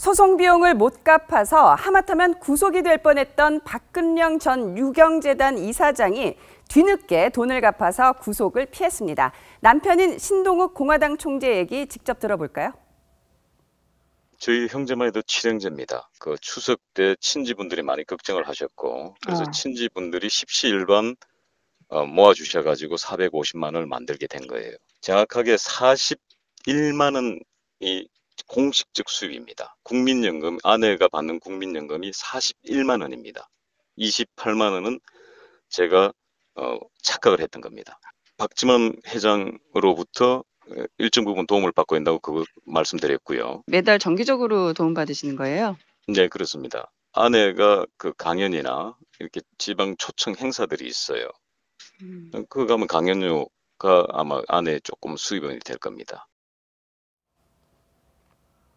소송 비용을 못 갚아서 하마터면 구속이 될 뻔했던 박근영 전 유경재단 이사장이 뒤늦게 돈을 갚아서 구속을 피했습니다. 남편인 신동욱 공화당 총재 얘기 직접 들어볼까요? 저희 형제만 해도 7형제입니다. 그 추석 때 친지분들이 많이 걱정을 하셨고, 그래서 친지분들이 십시일반 모아주셔가지고 450만 원을 만들게 된 거예요. 정확하게 41만 원이 공식적 수입입니다. 국민연금, 아내가 받는 국민연금이 41만 원입니다. 28만 원은 제가 착각을 했던 겁니다. 박지원 회장으로부터 일정 부분 도움을 받고 있다고 그거 말씀드렸고요. 매달 정기적으로 도움 받으시는 거예요? 네, 그렇습니다. 아내가 그 강연이나 이렇게 지방 초청 행사들이 있어요. 그거 가면 강연료가 아마 아내의 조금 수입원이 될 겁니다.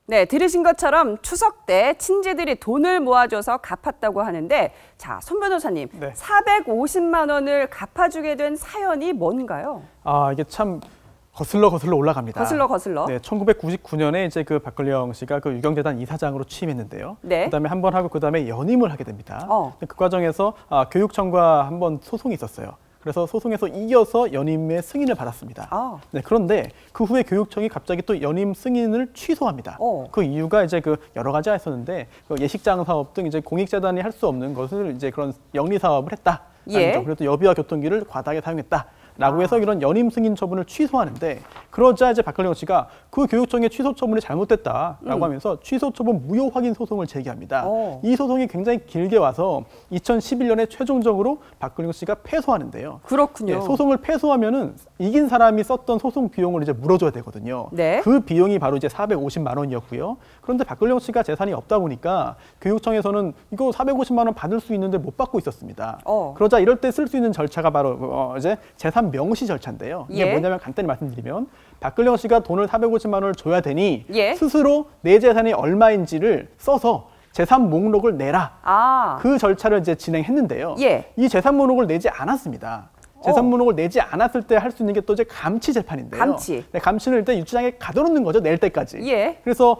네, 들으신 것처럼 추석 때 친지들이 돈을 모아줘서 갚았다고 하는데, 자, 손 변호사님, 네. 450만 원을 갚아주게 된 사연이 뭔가요? 이게 참 거슬러 올라갑니다. 거슬러. 네, 1999년에 이제 그 박근영 씨가 그 유경재단 이사장으로 취임했는데요. 네. 그다음에 한 번 하고 그다음에 연임을 하게 됩니다. 그 과정에서 교육청과 한 번 소송이 있었어요. 그래서 소송에서 이겨서 연임의 승인을 받았습니다. 네, 그런데 그 후에 교육청이 갑자기 또 연임 승인을 취소합니다. 그 이유가 이제 그 여러 가지가 있었는데 그 예식장 사업 등 이제 공익재단이 할 수 없는 것을 이제 그런 영리 사업을 했다. 예. 그리고 또 여비와 교통기를 과다하게 사용했다. 라고 해서 이런 연임 승인 처분을 취소하는데, 그러자 이제 박근영 씨가 그 교육청의 취소 처분이 잘못됐다라고 하면서 취소 처분 무효 확인 소송을 제기합니다. 이 소송이 굉장히 길게 와서 2011년에 최종적으로 박근영 씨가 패소하는데요. 그렇군요. 네, 소송을 패소하면은 이긴 사람이 썼던 소송 비용을 이제 물어줘야 되거든요. 네. 그 비용이 바로 이제 450만 원이었고요. 그런데 박근영 씨가 재산이 없다 보니까 교육청에서는 이거 450만 원 받을 수 있는데 못 받고 있었습니다. 그러자 이럴 때 쓸 수 있는 절차가 바로 이제 재산 명시 절차인데요. 이게 뭐냐면 간단히 말씀드리면 박근영 씨가 돈을 450만 원을 줘야 되니 스스로 내 재산이 얼마인지를 써서 재산 목록을 내라. 그 절차를 이제 진행했는데요. 이 재산 목록을 내지 않았습니다. 재산 목록을 내지 않았을 때 할 수 있는 게 또 이제 감치 재판인데요. 감치. 네, 감치는 일단 유치장에 가둬놓는 거죠, 낼 때까지. 그래서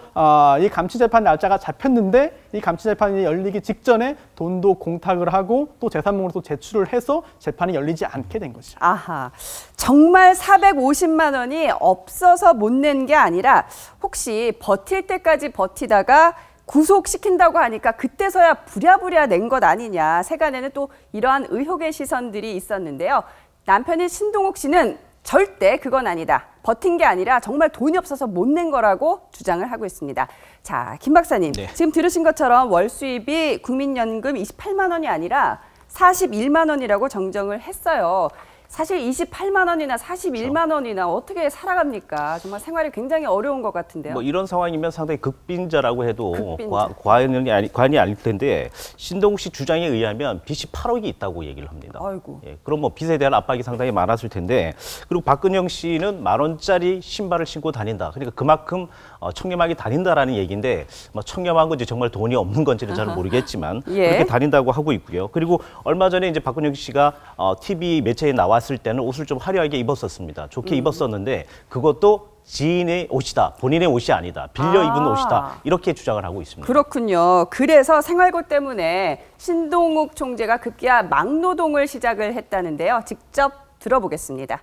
이 감치 재판 날짜가 잡혔는데 이 감치 재판이 열리기 직전에 돈도 공탁을 하고 또 재산 목록도 제출을 해서 재판이 열리지 않게 된 것이죠. 아하, 정말 450만 원이 없어서 못 낸 게 아니라 혹시 버틸 때까지 버티다가 구속시킨다고 하니까 그때서야 부랴부랴 낸 것 아니냐, 세간에는 또 이러한 의혹의 시선들이 있었는데요. 남편인 신동욱 씨는 절대 그건 아니다. 버틴 게 아니라 정말 돈이 없어서 못 낸 거라고 주장을 하고 있습니다. 자, 김 박사님, 지금 들으신 것처럼 월 수입이 국민연금 28만 원이 아니라 41만 원이라고 정정을 했어요. 사실 28만 원이나 41만 원이나 어떻게 살아갑니까? 정말 생활이 굉장히 어려운 것 같은데요. 뭐 이런 상황이면 상당히 극빈자라고 해도 과언이 아닐 텐데, 신동욱 씨 주장에 의하면 빚이 8억이 있다고 얘기를 합니다. 아이고. 그럼 뭐 빚에 대한 압박이 상당히 많았을 텐데, 그리고 박근영 씨는 10,000원짜리 신발을 신고 다닌다. 그러니까 그만큼 청렴하게 다닌다라는 얘기인데, 뭐 청렴한 건지 정말 돈이 없는 건지는 잘 모르겠지만 그렇게 다닌다고 하고 있고요. 그리고 얼마 전에 이제 박근영 씨가 TV 매체에 나왔을 때는 옷을 좀 화려하게 입었었습니다. 좋게 입었었는데 그것도 지인의 옷이다, 본인의 옷이 아니다, 빌려 입은 옷이다, 이렇게 주장을 하고 있습니다. 그렇군요. 그래서 생활고 때문에 신동욱 총재가 급기야 막노동을 시작을 했다는데요. 직접 들어보겠습니다.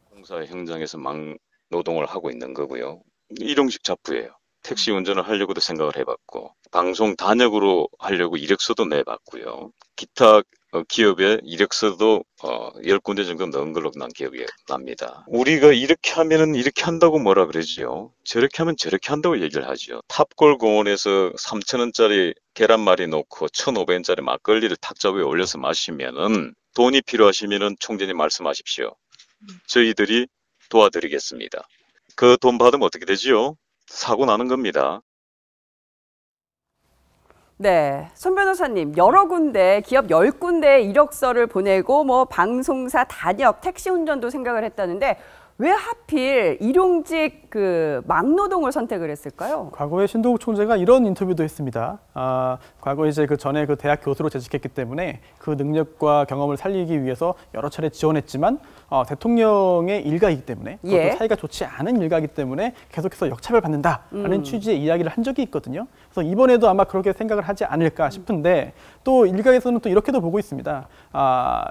공사 현장에서 막노동을 하고 있는 거고요. 일용직 잡부예요. 택시 운전을 하려고도 생각을 해봤고, 방송 단역으로 하려고 이력서도 내봤고요. 기타 기업에 이력서도 10군데 정도 넣은 걸로 난 기억이 납니다. 우리가 이렇게 하면은 이렇게 한다고 뭐라 그러지요? 저렇게 하면 저렇게 한다고 얘기를 하죠. 탑골 공원에서 3,000원짜리 계란말이 놓고 1,500원짜리 막걸리를 탁자 위에 올려서 마시면은, 돈이 필요하시면은 총재님 말씀하십시오. 저희들이 도와드리겠습니다. 그 돈 받으면 어떻게 되지요? 사고 나는 겁니다. 네, 손 변호사님, 여러 군데, 기업 10군데에 이력서를 보내고 뭐 방송사 단역, 택시 운전도 생각을 했다는데 왜 하필 일용직 막노동을 선택을 했을까요? 과거에 신동욱 총재가 이런 인터뷰도 했습니다. 과거 이제 그 전에 그 대학 교수로 재직했기 때문에 그 능력과 경험을 살리기 위해서 여러 차례 지원했지만 대통령의 일가이기 때문에 그것도 사이가 좋지 않은 일가이기 때문에 계속해서 역차별받는다라는 취지의 이야기를 한 적이 있거든요. 그래서 이번에도 아마 그렇게 생각을 하지 않을까 싶은데 또 일각에서는 또 이렇게도 보고 있습니다.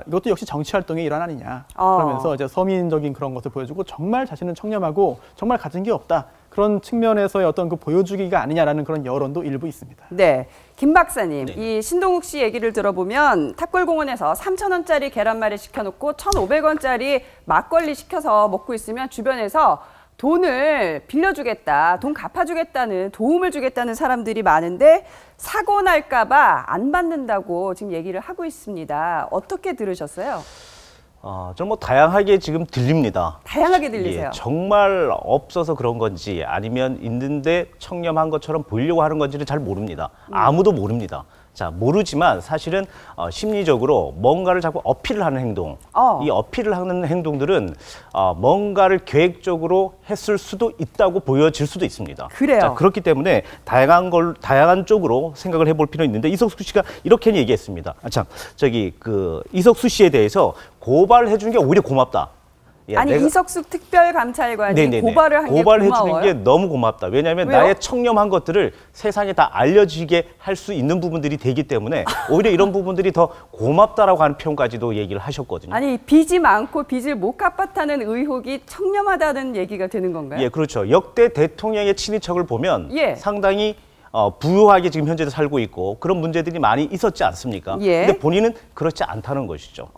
이것도 역시 정치 활동의 일환 아니냐. 그러면서 이제 서민적인 그런 것을 보여주고 정말 자신은 청렴하고 정말 가진 게 없다. 그런 측면에서의 어떤 그 보여주기가 아니냐라는 그런 여론도 일부 있습니다. 네, 김 박사님, 이 신동욱 씨 얘기를 들어보면 탑골공원에서 3,000원짜리 계란말이 시켜놓고 1,500원짜리 막걸리 시켜서 먹고 있으면 주변에서 돈을 빌려주겠다, 돈 갚아주겠다는, 도움을 주겠다는 사람들이 많은데 사고 날까 봐 안 받는다고 지금 얘기를 하고 있습니다. 어떻게 들으셨어요? 저는 뭐 다양하게 지금 들립니다. 다양하게 들리세요? 정말 없어서 그런 건지 아니면 있는데 청렴한 것처럼 보이려고 하는 건지는 잘 모릅니다. 아무도 모릅니다. 자, 모르지만 사실은 심리적으로 뭔가를 자꾸 어필을 하는 행동, 이 어필을 하는 행동들은 뭔가를 계획적으로 했을 수도 있다고 보여질 수도 있습니다. 그래요. 자, 그렇기 때문에 다양한 쪽으로 생각을 해볼 필요는 있는데 이석수 씨가 이렇게 얘기했습니다. 이석수 씨에 대해서 고발을 해주는 게 오히려 고맙다. 아니 이석수 특별감찰관이 고발을 한 게 고발해 고마워요? 주는 게 너무 고맙다. 왜냐하면 왜요? 나의 청렴한 것들을 세상에 다 알려지게 할 수 있는 부분들이 되기 때문에 오히려 이런 부분들이 더 고맙다라고 하는 표현까지도 얘기를 하셨거든요. 아니 빚이 많고 빚을 못 갚았다는 의혹이 청렴하다는 얘기가 되는 건가요? 예, 그렇죠. 역대 대통령의 친인척을 보면 예. 상당히 부유하게 지금 현재도 살고 있고 그런 문제들이 많이 있었지 않습니까? 예. 근데 본인은 그렇지 않다는 것이죠.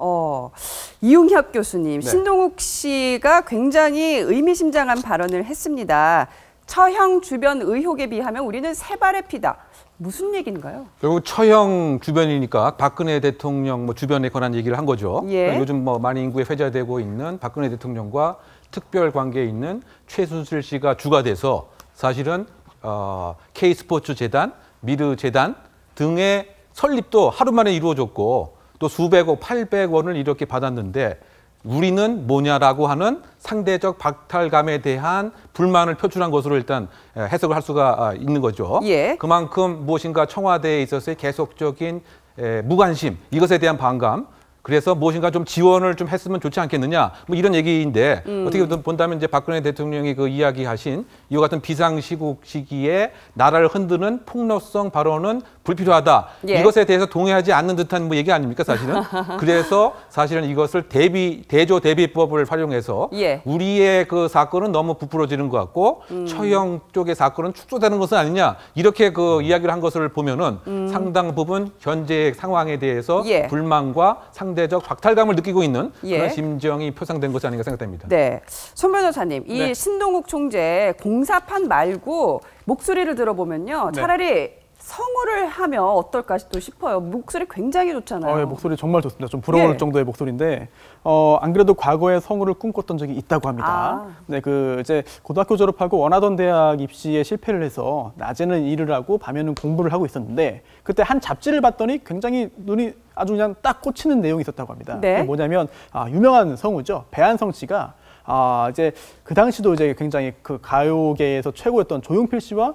이웅혁 교수님, 신동욱 씨가 굉장히 의미심장한 발언을 했습니다. 처형 주변 의혹에 비하면 우리는 세 발의 피다. 무슨 얘기인가요? 결국 처형 주변이니까 박근혜 대통령 주변에 관한 얘기를 한 거죠. 예. 요즘 많은 인구에 회자되고 있는 박근혜 대통령과 특별 관계에 있는 최순실 씨가 주가 돼서 사실은 K스포츠 재단, 미르 재단 등의 설립도 하루 만에 이루어졌고 또 수백억, 800원을 이렇게 받았는데 우리는 뭐냐라고 하는 상대적 박탈감에 대한 불만을 표출한 것으로 일단 해석을 할 수가 있는 거죠. 예. 그만큼 무엇인가 청와대에 있어서의 계속적인 무관심, 이것에 대한 반감, 그래서 무엇인가 좀 지원을 좀 했으면 좋지 않겠느냐, 이런 얘기인데 어떻게 본다면 이제 박근혜 대통령이 그 이야기하신 이와 같은 비상시국 시기에 나라를 흔드는 폭로성 발언은 불필요하다. 예. 이것에 대해서 동의하지 않는 듯한 얘기 아닙니까, 사실은? 그래서 사실은 이것을 대조 대비법을 활용해서 예. 우리의 그 사건은 너무 부풀어지는 것 같고 처형 쪽의 사건은 축소되는 것은 아니냐, 이렇게 그 이야기를 한 것을 보면은 상당 부분 현재 상황에 대해서 예. 불만과 상대적 박탈감을 느끼고 있는 예. 그런 심정이 표상된 것이 아닌가 생각됩니다. 네, 손 변호사님, 이 네. 신동욱 총재 공사판 말고 목소리를 들어보면요, 네. 차라리 성우를 하면 어떨까 또 싶어요. 목소리 굉장히 좋잖아요. 목소리 정말 좋습니다. 좀 부러울 예. 정도의 목소리인데 안 그래도 과거에 성우를 꿈꿨던 적이 있다고 합니다. 네, 이제 고등학교 졸업하고 원하던 대학 입시에 실패를 해서 낮에는 일을 하고 밤에는 공부를 하고 있었는데 그때 한 잡지를 봤더니 굉장히 눈이 아주 그냥 딱 꽂히는 내용이 있었다고 합니다. 네. 그게 뭐냐면 유명한 성우죠. 배한성 씨가 이제 그 당시도 이제 굉장히 그 가요계에서 최고였던 조용필 씨와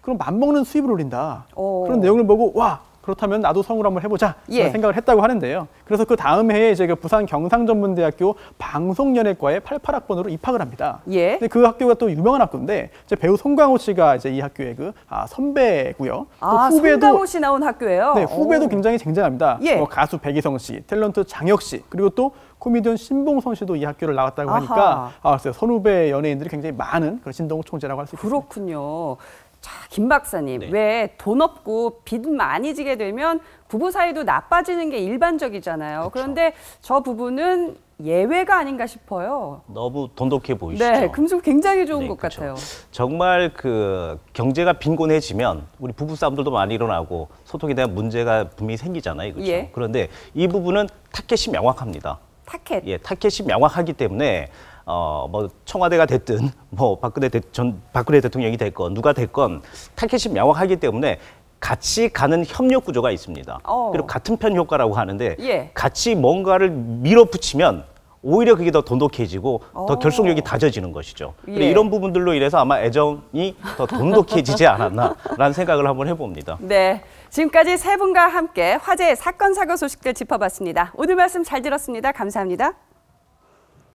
그럼 맞먹는 수입을 올린다. 그런 내용을 보고 와, 그렇다면 나도 성우를 한번 해보자 예. 생각을 했다고 하는데요. 그래서 그 다음 해에 이제 그 부산 경상전문대학교 방송연예과에 88학번으로 입학을 합니다. 예. 근데 그 학교가 또 유명한 학교인데 이제 배우 송강호 씨가 이제 이 학교의 선배고요. 또 송강호 씨 나온 학교예요? 네, 후배도 굉장히 쟁쟁합니다. 예. 가수 백이성 씨, 탤런트 장혁 씨, 그리고 또 코미디언 신봉선 씨도 이 학교를 나왔다고 하니까 선후배 연예인들이 굉장히 많은 그런 신동욱 총재라고 할 수 있습니다. 그렇군요. 자, 김 박사님, 네. 왜 돈 없고 빚 많이 지게 되면 부부 사이도 나빠지는 게 일반적이잖아요. 그쵸. 그런데 저 부분은 예외가 아닌가 싶어요. 너무 돈독해 보이시죠? 네, 금속 굉장히 좋은 것 그렇죠. 같아요. 정말 그 경제가 빈곤해지면 우리 부부 싸움들도 많이 일어나고 소통에 대한 문제가 분명히 생기잖아요. 그렇죠? 예. 그런데 이 부분은 타켓이 명확합니다. 타켓. 예, 타켓이 명확하기 때문에 청와대가 됐든 박근혜 대통령이 됐건 누가 됐건 타켓이 명확하기 때문에 같이 가는 협력 구조가 있습니다. 그리고 같은 편 효과라고 하는데 예. 같이 뭔가를 밀어붙이면 오히려 그게 더 돈독해지고 더 결속력이 다져지는 것이죠. 예. 이런 부분들로 인해서 아마 애정이 더 돈독해지지 않았나라는 생각을 한번 해봅니다. 네, 지금까지 세 분과 함께 화제의 사건 사고 소식들 짚어봤습니다. 오늘 말씀 잘 들었습니다. 감사합니다.